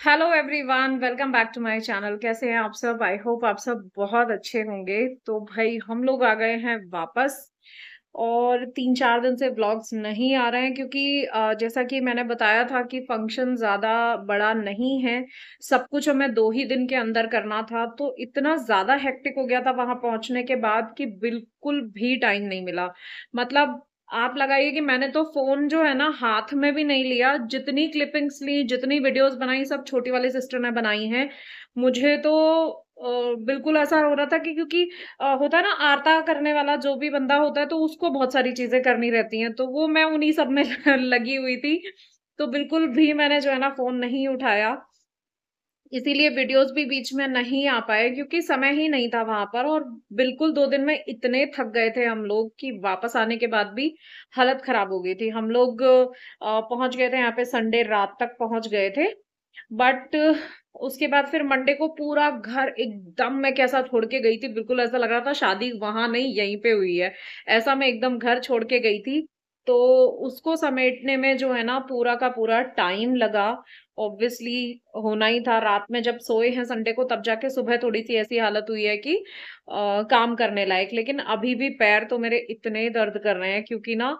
Hello everyone, welcome back to my channel. कैसे हैं आप सब? आई होप आप सब बहुत अच्छे होंगे। तो भाई हम लोग आ गए हैं वापस। और 3-4 दिन से व्लॉग्स नहीं आ रहे हैं क्योंकि जैसा कि मैंने बताया था कि फंक्शन ज्यादा बड़ा नहीं है। सब कुछ हमें 2 ही दिन के अंदर करना था, तो इतना ज्यादा हेक्टिक हो गया था वहां पहुंचने के बाद कि बिल्कुल भी टाइम नहीं मिला। मतलब आप लगाइए कि मैंने तो फोन जो है ना हाथ में भी नहीं लिया। जितनी क्लिपिंग्स ली, जितनी वीडियोस बनाई, सब छोटी वाली सिस्टर ने बनाई हैं। मुझे तो बिल्कुल ऐसा हो रहा था कि क्योंकि होता है ना, आरता करने वाला जो भी बंदा होता है तो उसको बहुत सारी चीजें करनी रहती हैं, तो वो मैं उन्हीं सब में लगी हुई थी। तो बिल्कुल भी मैंने जो है ना फोन नहीं उठाया। इसीलिए वीडियोस भी बीच में नहीं आ पाए क्योंकि समय ही नहीं था वहां पर। और बिल्कुल 2 दिन में इतने थक गए थे हम लोग कि वापस आने के बाद भी हालत खराब हो गई थी। हम लोग पहुंच गए थे यहाँ पे, संडे रात तक पहुंच गए थे। बट उसके बाद फिर मंडे को पूरा घर एकदम मैं कैसा छोड़ के गई थी, बिल्कुल ऐसा लग रहा था शादी वहां नहीं यहीं पे हुई है। ऐसा मैं एकदम घर छोड़ के गई थी। तो उसको समेटने में जो है ना पूरा का पूरा टाइम लगा। ऑब्वियसली होना ही था। रात में जब सोए हैं संडे को, तब जाके सुबह थोड़ी सी ऐसी हालत हुई है कि काम करने लायक। लेकिन अभी भी पैर तो मेरे इतने दर्द कर रहे हैं क्योंकि ना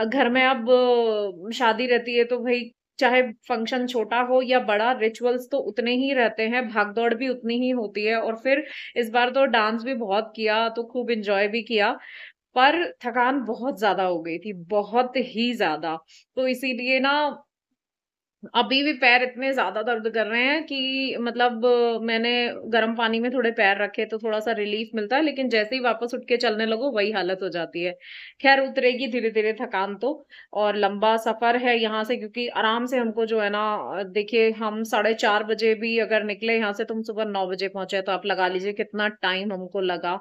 घर में अब शादी रहती है तो भाई, चाहे फंक्शन छोटा हो या बड़ा, रिचुअल्स तो उतने ही रहते हैं, भागदौड़ भी उतनी ही होती है। और फिर इस बार तो डांस भी बहुत किया, तो खूब एंजॉय भी किया। पर थकान बहुत ज्यादा हो गई थी, बहुत ही ज्यादा। तो इसीलिए ना अभी भी पैर इतने ज्यादा दर्द कर रहे हैं कि मतलब मैंने गर्म पानी में थोड़े पैर रखे तो थोड़ा सा रिलीफ मिलता है, लेकिन जैसे ही वापस उठ के चलने लगो वही हालत हो जाती है। खैर उतरेगी धीरे धीरे थकान तो। और लंबा सफर है यहाँ से, क्योंकि आराम से हमको जो है ना देखिए, हम 4:30 बजे भी अगर निकले यहाँ से, तुम सुबह 9 बजे पहुंचे, तो आप लगा लीजिए कितना टाइम हमको लगा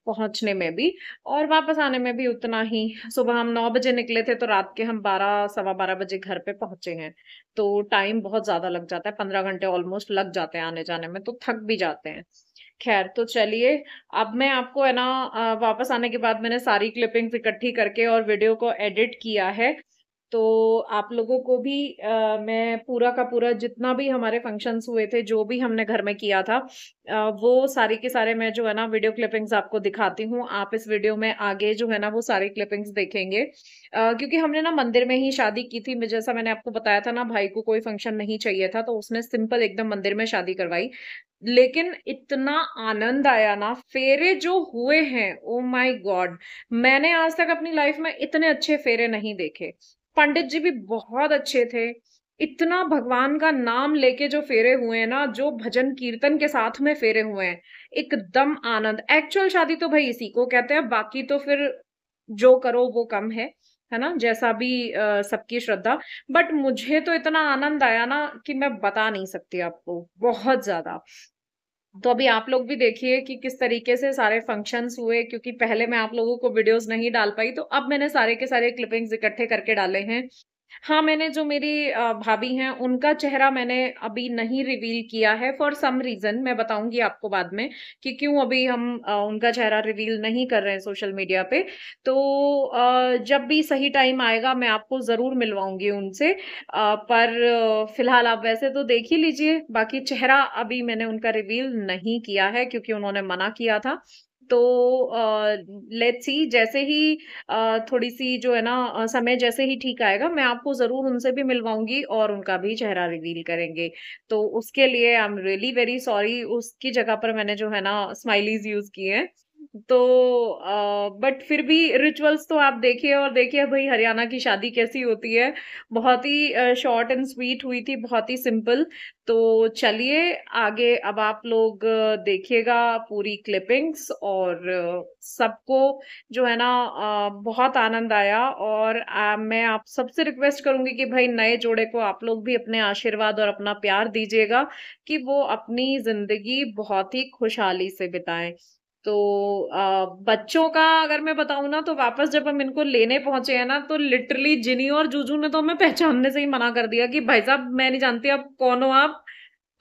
पहुंचने में भी और वापस आने में भी उतना ही। सुबह हम 9 बजे निकले थे तो रात के हम 12, 12:15 बजे घर पे पहुंचे हैं। तो टाइम बहुत ज्यादा लग जाता है, 15 घंटे ऑलमोस्ट लग जाते हैं आने जाने में, तो थक भी जाते हैं। खैर तो चलिए, अब मैं आपको है ना वापस आने के बाद मैंने सारी क्लिपिंग्स इकट्ठी करके और वीडियो को एडिट किया है। तो आप लोगों को भी मैं पूरा का पूरा जितना भी हमारे फंक्शंस हुए थे, जो भी हमने घर में किया था, वो सारे के सारे मैं जो है ना वीडियो क्लिपिंग्स आपको दिखाती हूँ। आप इस वीडियो में आगे जो है ना वो सारी क्लिपिंग्स देखेंगे। क्योंकि हमने ना मंदिर में ही शादी की थी। जैसा मैंने आपको बताया था ना, भाई को कोई फंक्शन नहीं चाहिए था तो उसने सिंपल एकदम मंदिर में शादी करवाई। लेकिन इतना आनंद आया ना, फेरे जो हुए हैं, ओ माय गॉड! मैंने आज तक अपनी लाइफ में इतने अच्छे फेरे नहीं देखे। पंडित जी भी बहुत अच्छे थे। इतना भगवान का नाम लेके जो फेरे हुए हैं ना, जो भजन कीर्तन के साथ में फेरे हुए हैं, एकदम आनंद। एक्चुअल शादी तो भाई इसी को कहते हैं, बाकी तो फिर जो करो वो कम है ना, जैसा भी सबकी श्रद्धा। बट मुझे तो इतना आनंद आया ना कि मैं बता नहीं सकती आपको, बहुत ज्यादा। तो अभी आप लोग भी देखिए कि किस तरीके से सारे फंक्शंस हुए, क्योंकि पहले मैं आप लोगों को वीडियोस नहीं डाल पाई, तो अब मैंने सारे के सारे क्लिपिंग्स इकट्ठे करके डाले हैं। हाँ, मैंने जो मेरी भाभी हैं उनका चेहरा मैंने अभी नहीं रिवील किया है, फॉर सम रीजन। मैं बताऊंगी आपको बाद में कि क्यों अभी हम उनका चेहरा रिवील नहीं कर रहे हैं सोशल मीडिया पे। तो जब भी सही टाइम आएगा मैं आपको जरूर मिलवाऊंगी उनसे। पर फिलहाल आप वैसे तो देख ही लीजिए। बाकी चेहरा अभी मैंने उनका रिवील नहीं किया है क्योंकि उन्होंने मना किया था। तो लेट्स सी, जैसे ही थोड़ी सी जो है ना समय जैसे ही ठीक आएगा, मैं आपको जरूर उनसे भी मिलवाऊंगी और उनका भी चेहरा रिवील करेंगे। तो उसके लिए I am really very sorry, उसकी जगह पर मैंने जो है ना स्माइलीज यूज किए हैं। तो बट फिर भी रिचुअल्स तो आप देखिए, और देखिए भाई हरियाणा की शादी कैसी होती है। बहुत ही शॉर्ट एंड स्वीट हुई थी, बहुत ही सिंपल। तो चलिए आगे अब आप लोग देखिएगा पूरी क्लिपिंग्स। और सबको जो है ना बहुत आनंद आया। और मैं आप सबसे रिक्वेस्ट करूंगी कि भाई नए जोड़े को आप लोग भी अपने आशीर्वाद और अपना प्यार दीजिएगा कि वो अपनी जिंदगी बहुत ही खुशहाली से बिताएं। तो बच्चों का अगर मैं बताऊं ना, तो वापस जब हम इनको लेने पहुंचे हैं ना, तो लिटरली जिनी और जूजू ने तो हमें पहचानने से ही मना कर दिया कि भाई साहब मैं नहीं जानती आप कौन हो, आप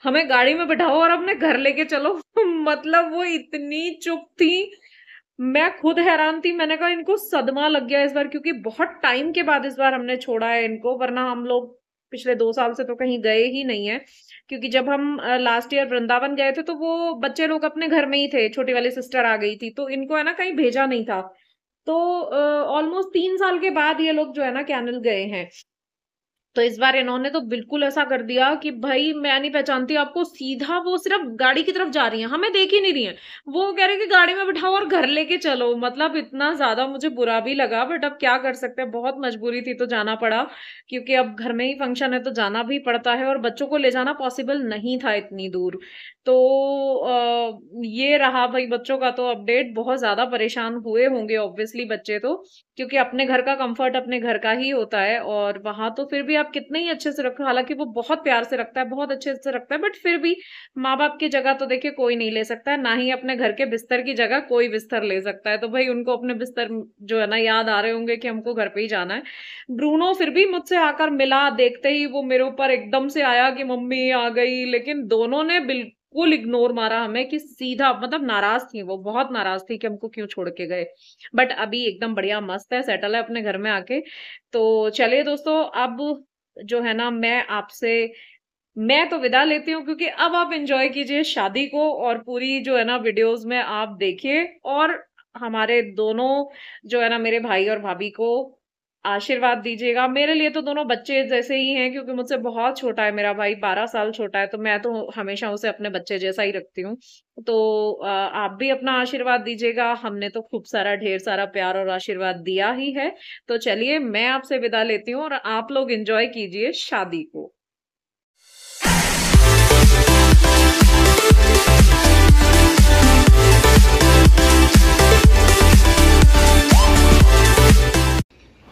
हमें गाड़ी में बिठाओ और अपने घर लेके चलो। मतलब वो इतनी चुप थी, मैं खुद हैरान थी। मैंने कहा इनको सदमा लग गया इस बार, क्योंकि बहुत टाइम के बाद इस बार हमने छोड़ा है इनको, वरना हम लोग पिछले 2 साल से तो कहीं गए ही नहीं है, क्योंकि जब हम लास्ट ईयर वृंदावन गए थे तो वो बच्चे लोग अपने घर में ही थे, छोटी वाली सिस्टर आ गई थी, तो इनको है ना कहीं भेजा नहीं था। तो ऑलमोस्ट 3 साल के बाद ये लोग जो है ना कैनल गए हैं। तो इस बार इन्होंने तो बिल्कुल ऐसा कर दिया कि भाई मैं नहीं पहचानती आपको, सीधा वो सिर्फ गाड़ी की तरफ जा रही हैं, हमें देख ही नहीं रही हैं। वो कह रहे कि गाड़ी में बिठाओ और घर लेके चलो। मतलब इतना ज्यादा मुझे बुरा भी लगा, बट अब क्या कर सकते हैं, बहुत मजबूरी थी तो जाना पड़ा, क्योंकि अब घर में ही फंक्शन है तो जाना भी पड़ता है, और बच्चों को ले जाना पॉसिबल नहीं था इतनी दूर। तो ये रहा भाई बच्चों का तो अपडेट। बहुत ज्यादा परेशान हुए होंगे ऑब्वियसली बच्चे तो, क्योंकि अपने घर का कंफर्ट अपने घर का ही होता है, और वहां तो फिर भी आप कितने ही अच्छे से रखो, हालांकि वो बहुत प्यार से रखता है, बहुत अच्छे से रखता है, बट फिर भी माँ बाप की जगह तो देखिए कोई नहीं ले सकता है, ना ही अपने घर के बिस्तर की जगह कोई बिस्तर ले सकता है। तो भाई उनको अपने बिस्तर जो है ना याद आ रहे होंगे कि हमको घर पे ही जाना है। ब्रूनो फिर भी मुझसे आकर मिला, देखते ही वो मेरे ऊपर एकदम से आया कि मम्मी आ गई, लेकिन दोनों ने बिल्कुल इग्नोर मारा हमें, कि सीधा मतलब नाराज थी, वो बहुत नाराज थी कि हमको क्यों छोड़ के गए। बट अभी एकदम बढ़िया मस्त है, सेटल है अपने घर में आके। तो चलिए दोस्तों, अब जो है ना मैं तो विदा लेती हूँ, क्योंकि अब आप एंजॉय कीजिए शादी को, और पूरी जो है ना वीडियोस में आप देखिए, और हमारे दोनों जो है ना मेरे भाई और भाभी को आशीर्वाद दीजिएगा। मेरे लिए तो दोनों बच्चे जैसे ही हैं, क्योंकि मुझसे बहुत छोटा है मेरा भाई, 12 साल छोटा है, तो मैं तो हमेशा उसे अपने बच्चे जैसा ही रखती हूँ। तो आप भी अपना आशीर्वाद दीजिएगा, हमने तो खूब सारा ढेर सारा प्यार और आशीर्वाद दिया ही है। तो चलिए मैं आपसे विदा लेती हूँ, और आप लोग एंजॉय कीजिए शादी को।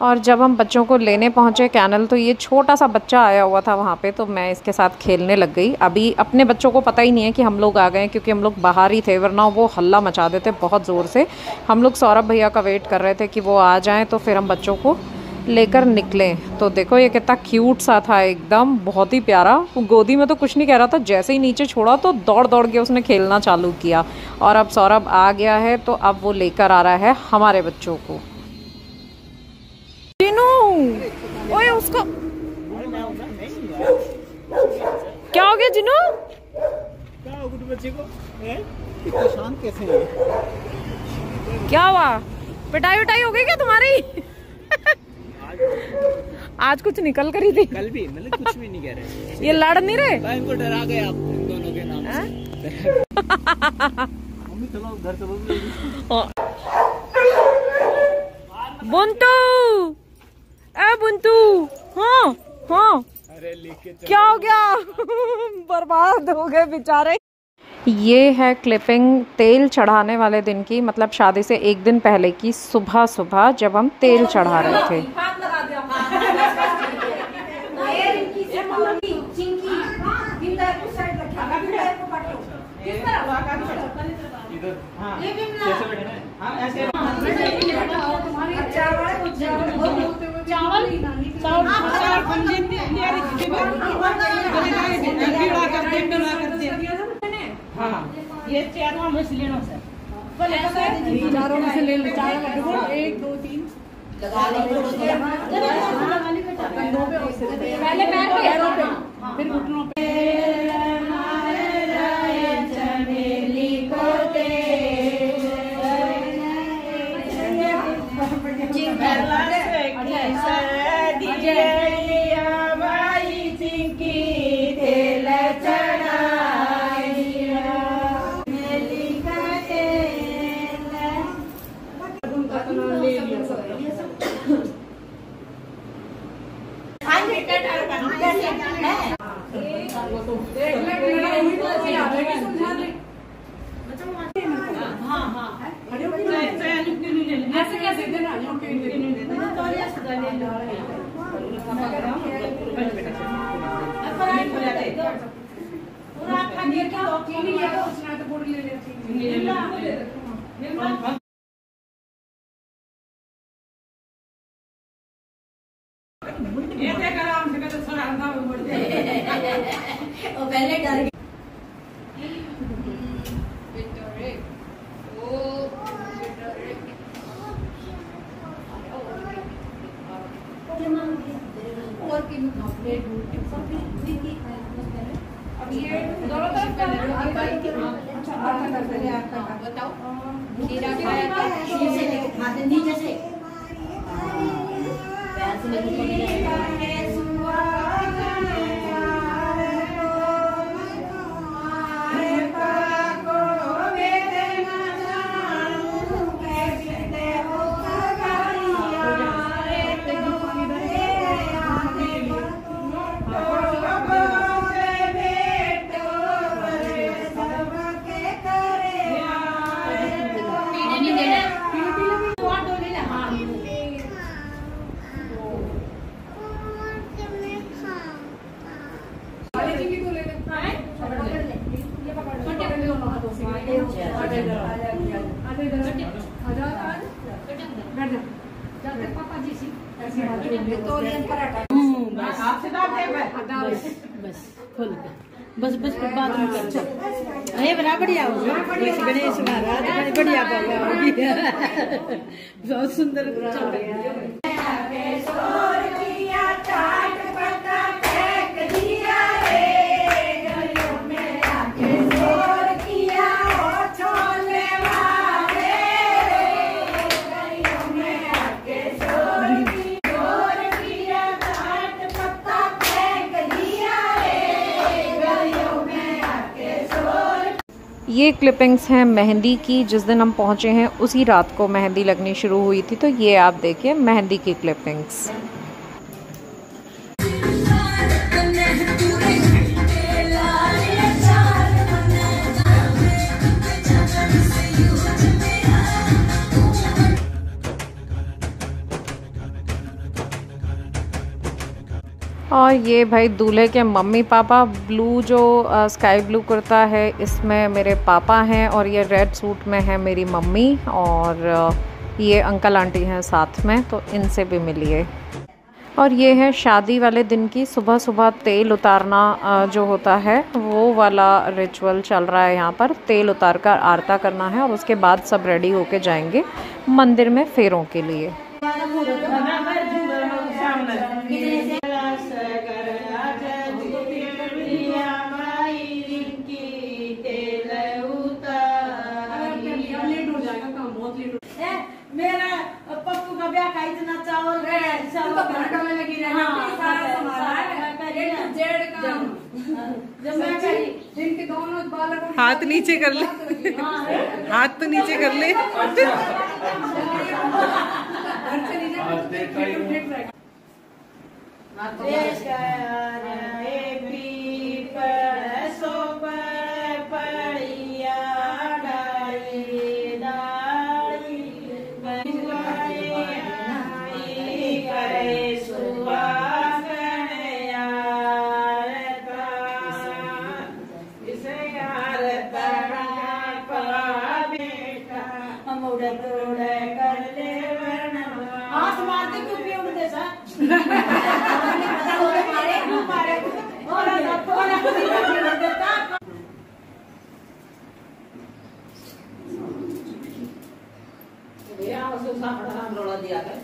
और जब हम बच्चों को लेने पहुंचे कैनल, तो ये छोटा सा बच्चा आया हुआ था वहाँ पे, तो मैं इसके साथ खेलने लग गई। अभी अपने बच्चों को पता ही नहीं है कि हम लोग आ गए, क्योंकि हम लोग बाहर ही थे, वरना वो हल्ला मचा देते बहुत ज़ोर से। हम लोग सौरभ भैया का वेट कर रहे थे कि वो आ जाएं, तो फिर हम बच्चों को लेकर निकलें। तो देखो ये कितना क्यूट सा था, एकदम बहुत ही प्यारा। वो गोदी में तो कुछ नहीं कह रहा था, जैसे ही नीचे छोड़ा तो दौड़ दौड़ के उसने खेलना चालू किया। और अब सौरभ आ गया है, तो अब वो लेकर आ रहा है हमारे बच्चों को। ओए उसको क्या हो गया जिनू? क्या हो गया बच्चे को? इतना शांत कैसे है? क्या हुआ? पिटाई उटाई हो गई क्या तुम्हारी? आज कुछ निकल कर ही थी। कल भी मतलब कुछ भी नहीं कह रहे। ये लड़ नहीं रहे? इनको डरा गए आप इन दोनों के नाम से। मम्मी चलो घर चलो। बुंटू, ए बुंटू, हाँ हाँ, अरे लेके क्या हो गया? बर्बाद हो गए बेचारे। ये है क्लिपिंग तेल चढ़ाने वाले दिन की, मतलब शादी से एक दिन पहले की सुबह सुबह जब हम तेल चढ़ा रहे थे। ये चारों में से लेना सर, चारों में से ले लो, चारों में 1 2 3 लगा लो। पहले पैरों पे, फिर घुटनों पे। ऐसे कैसे देना? पहले डर और बताओ खीरा खाया नीचे से पैर से लेके बस बस बाद में कर अरे बड़ा बढ़िया हो गया गणेश महाराज बढ़िया बहुत सुंदर चल रहा है। ये क्लिपिंग्स हैं मेहंदी की। जिस दिन हम पहुँचे हैं उसी रात को मेहंदी लगनी शुरू हुई थी, तो ये आप देखिए मेहंदी की क्लिपिंग्स। और ये भाई दूल्हे के मम्मी पापा, ब्लू जो स्काई ब्लू कुर्ता है इसमें मेरे पापा हैं, और ये रेड सूट में है मेरी मम्मी, और ये अंकल आंटी हैं साथ में, तो इनसे भी मिलिए। और ये है शादी वाले दिन की सुबह सुबह तेल उतारना जो होता है वो वाला रिचुअल चल रहा है यहाँ पर। तेल उतार कर आरता करना है और उसके बाद सब रेडी होके जाएंगे मंदिर में फेरों के लिए। मेरा पप्पू का ब्याह का इतना चावल हाथ नीचे कर ले, हाथ तो नीचे कर ले।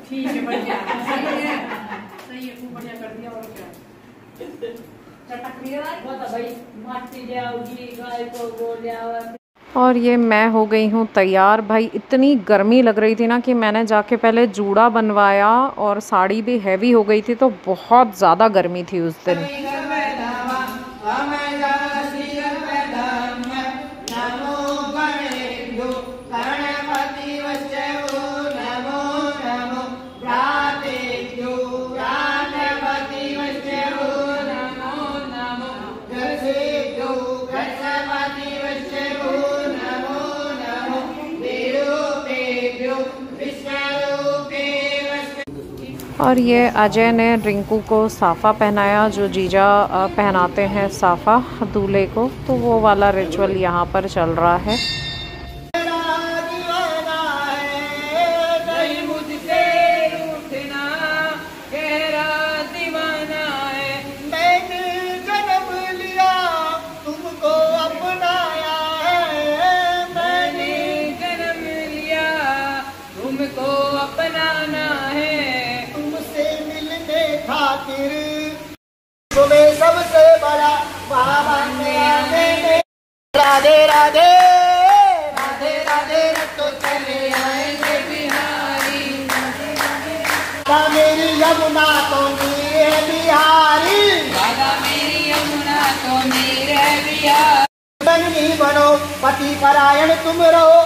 ठीक है बढ़िया सही है खूब बढ़िया कर दिया। और क्या चटक भाई माटी जाओगी गाय को बोल। और ये मैं हो गई हूँ तैयार। भाई इतनी गर्मी लग रही थी ना कि मैंने जाके पहले जूड़ा बनवाया, और साड़ी भी हैवी हो गई थी, तो बहुत ज़्यादा गर्मी थी उस दिन। और ये अजय ने रिंकू को साफ़ा पहनाया, जो जीजा पहनाते हैं साफ़ा दूल्हे को, तो वो वाला रिचुअल यहाँ पर चल रहा है। तुम्हें सबसे बड़ा बाबा ने राधे राधे। नहीं बनो, पति परायण तुम रहो।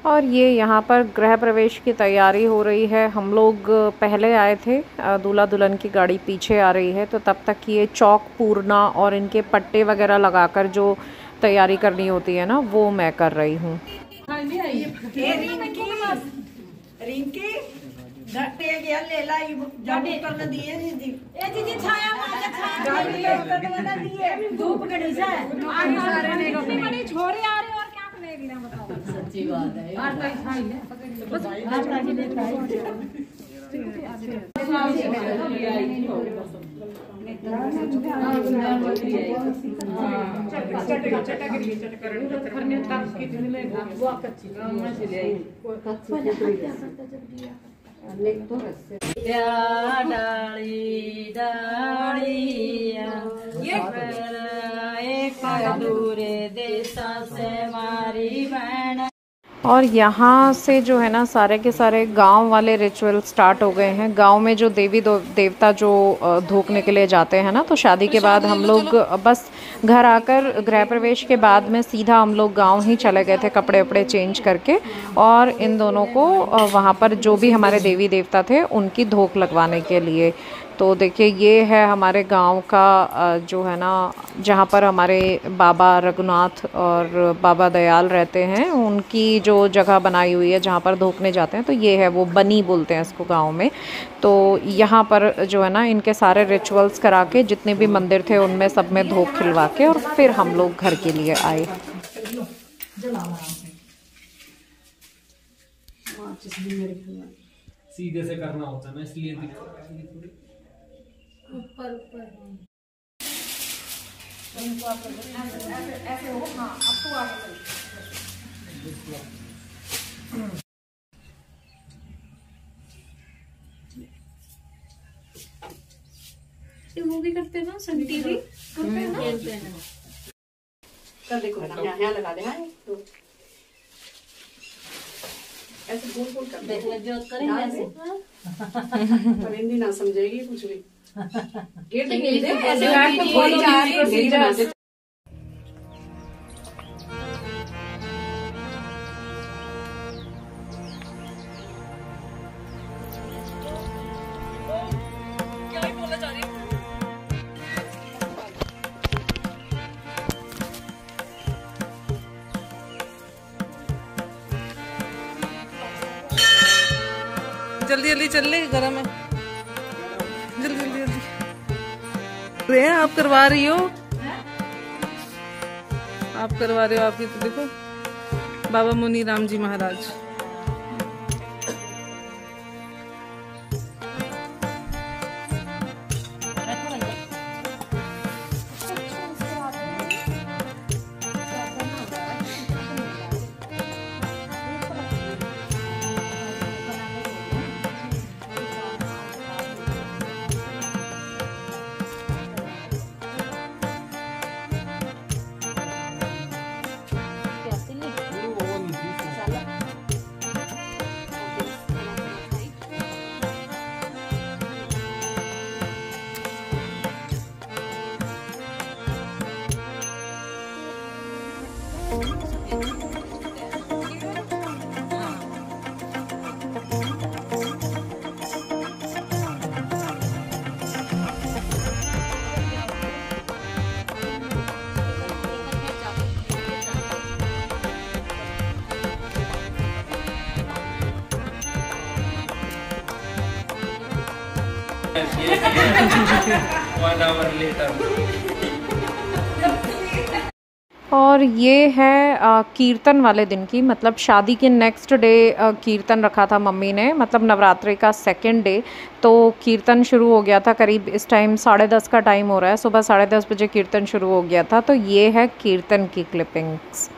और ये यहाँ पर गृह प्रवेश की तैयारी हो रही है। हम लोग पहले आए थे, दूल्हा दुल्हन की गाड़ी पीछे आ रही है, तो तब तक ये चौक पूरना और इनके पट्टे वगैरह लगाकर जो तैयारी करनी होती है ना, वो मैं कर रही हूँ। सच्ची बात है। डाली डालिया एक दूरे देशा से मारी बहन। और यहाँ से जो है ना, सारे के सारे गांव वाले रिचुअल स्टार्ट हो गए हैं। गांव में जो देवी देवता जो धोखने के लिए जाते हैं ना, तो शादी के बाद हम लोग बस घर आकर गृह प्रवेश के बाद में सीधा हम लोग गांव ही चले गए थे, कपड़े वपड़े चेंज करके, और इन दोनों को वहाँ पर जो भी हमारे देवी देवता थे उनकी धोख लगवाने के लिए। तो देखिए, ये है हमारे गांव का जो है ना, जहाँ पर हमारे बाबा रघुनाथ और बाबा दयाल रहते हैं, उनकी जो जगह बनाई हुई है जहाँ पर धोखने जाते हैं। तो ये है, वो बनी बोलते हैं इसको गांव में। तो यहाँ पर जो है ना, इनके सारे रिचुअल्स करा के, जितने भी मंदिर थे उनमें सब में धोख खिलवा के, और फिर हम लोग घर के लिए आए। सीधे से करना होता है ना, इसलिए दिक्कत ऊपर ऊपर ऐसे हो। हाँ, अब तो आगे वो भी करते हैं ना, संटी भी करते हैं ना। देखो यहाँ लगा दे। हाँ, तो ऐसे गोल गोल कर देख ले जो करेंगे ऐसे। पर हिंदी ना समझेगी कुछ भी। गेट ऐसे जल्दी जल्दी चल ले, गरम है। जल्दी जल्दी जल्दी। आप करवा रही हो, आप करवा रहे हो। आपकी तो देखो, बाबा मुनि राम जी महाराज। One hour later. और ये है कीर्तन वाले दिन की, मतलब शादी के नेक्स्ट डे कीर्तन रखा था मम्मी ने, मतलब नवरात्रि का सेकंड डे। तो कीर्तन शुरू हो गया था करीब इस टाइम 10:30 का टाइम हो रहा है, सुबह 10:30 बजे कीर्तन शुरू हो गया था। तो ये है कीर्तन की क्लिपिंग्स।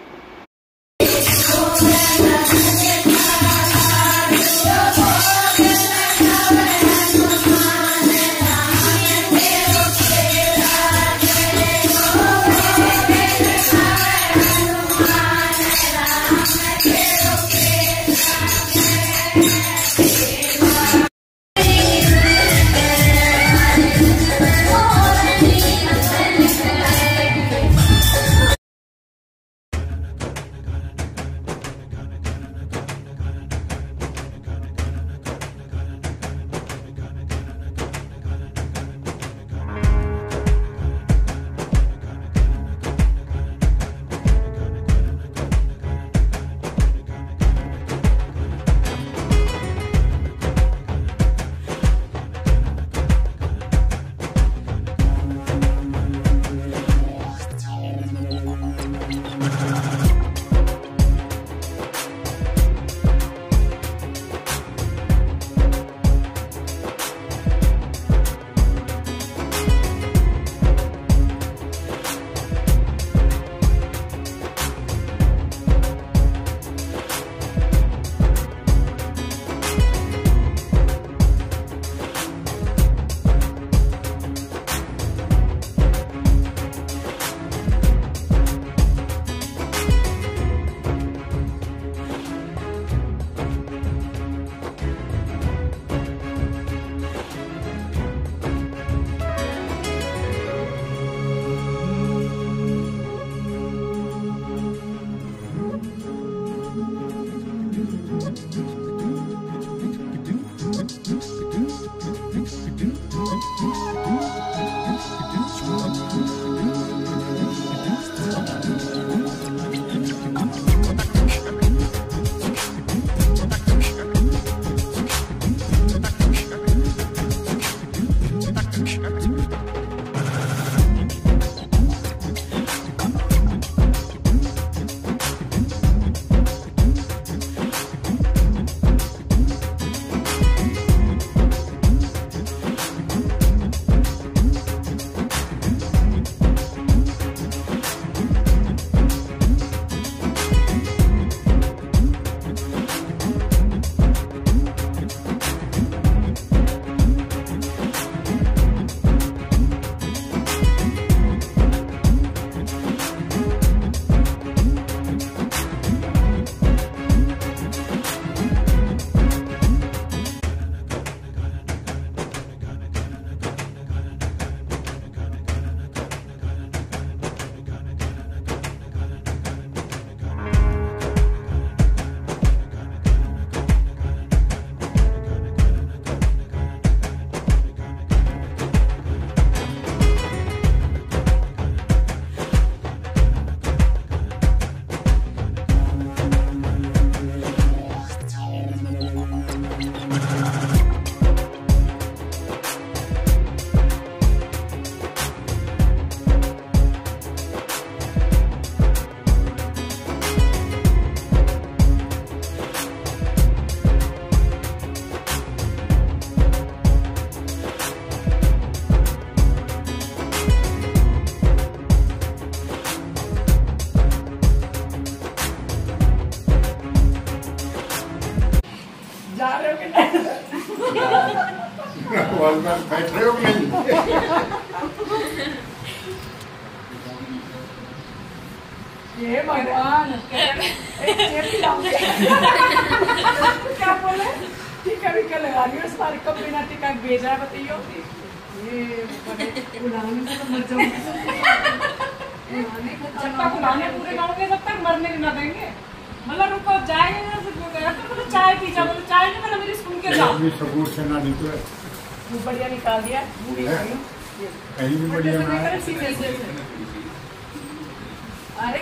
बैठ रहे हो कि नहीं? ये भगवान क्या बोले? टीका विका लगा लियो इस बार, कब बिना टीका भेजा है बताइयो। ये बुलाने से तो मर जाऊंगी। जब तक बुलाने पूरे गाँव के तब तक मरने भी ना देंगे। मतलब रुको जाएंगे ना तो चाय पी जाओ, चाय नहीं मतलब मेरी स्कूल के जाओ। सबूत से ना निकले। बढ़िया निकाल दिया। कहीं भी बढ़िया ना। अरे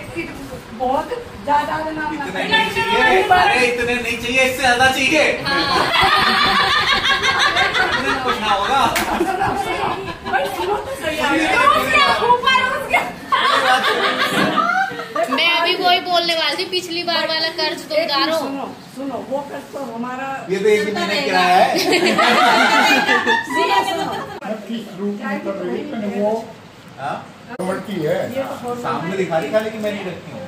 बहुत ज्यादा नाम इतने नहीं चाहिए, अरे इतने नहीं चाहिए, इससे ज्यादा चाहिए। इतने कुछ ना होगा। पिछली बार वाला कर्ज तुम उतारो। सुनो सुनो, वो कर्ज तो हमारा ये तो एक महीने किराया है। वो सामने दिखा रही खाली कि मैं नहीं रखती हूँ।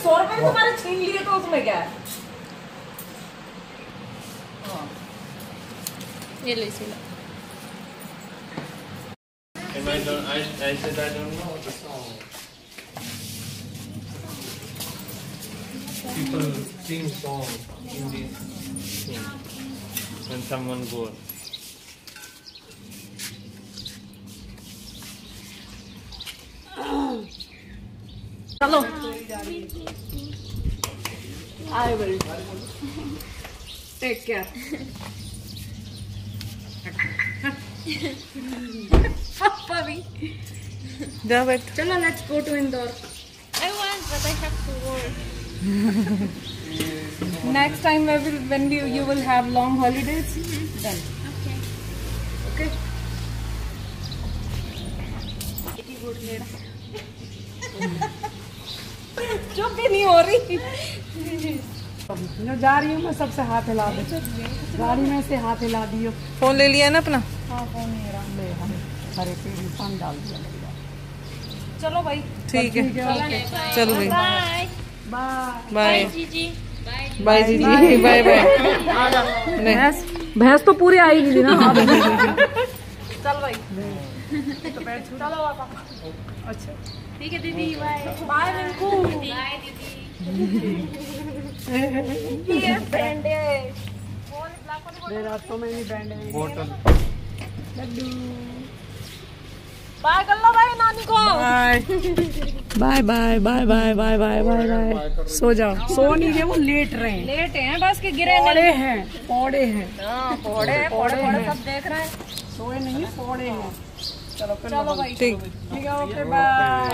100 रुपए तुम्हारे छीन लिए तो उसमें क्या है? ये लो इसी लो। And I said I don't know the song. People sing songs in this thing when someone goes. चलो I will take care. पापा भी जा बैठ। चलो let's go to Indore. I want, but I have to work. Next time when you will have long holidays, then. Okay. चुप भी नहीं हो रही। जो जा रही हूँ मैं सबसे हाथ हिला दे, गाड़ी में से हाथ हिला दियो। फोन ले लिया ना अपना? हाँ फोन मेरा ले, हम सारे पेड़ पान डाल दिया। चलो भाई ठीक है, चलो भाई, बाय बाय बाय जीजी, बाय जीजी, बाय बाय। भैंस तो पूरी आएगी ना। चल भाई तो बैठ, चलो पापा। अच्छा ठीक है दीदी, बाय बाय रिंकू। बाय दीदी। मेरे हाथों में भी बैंड है। Bottle. बाय कर लो भाई नानी को। Bye bye bye bye bye bye bye bye. सो जाओ, सो नहीं रहे, वो लेट रहे हैं। लेट हैं बस के गिरे पौड़े हैं, पौड़े हैं। हाँ पौड़े पौड़े सब देख रहे हैं। सोए नहीं, पौड़े हैं। चलो चलो भाई ठीक। ठीक है, okay bye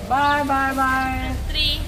bye bye bye. 3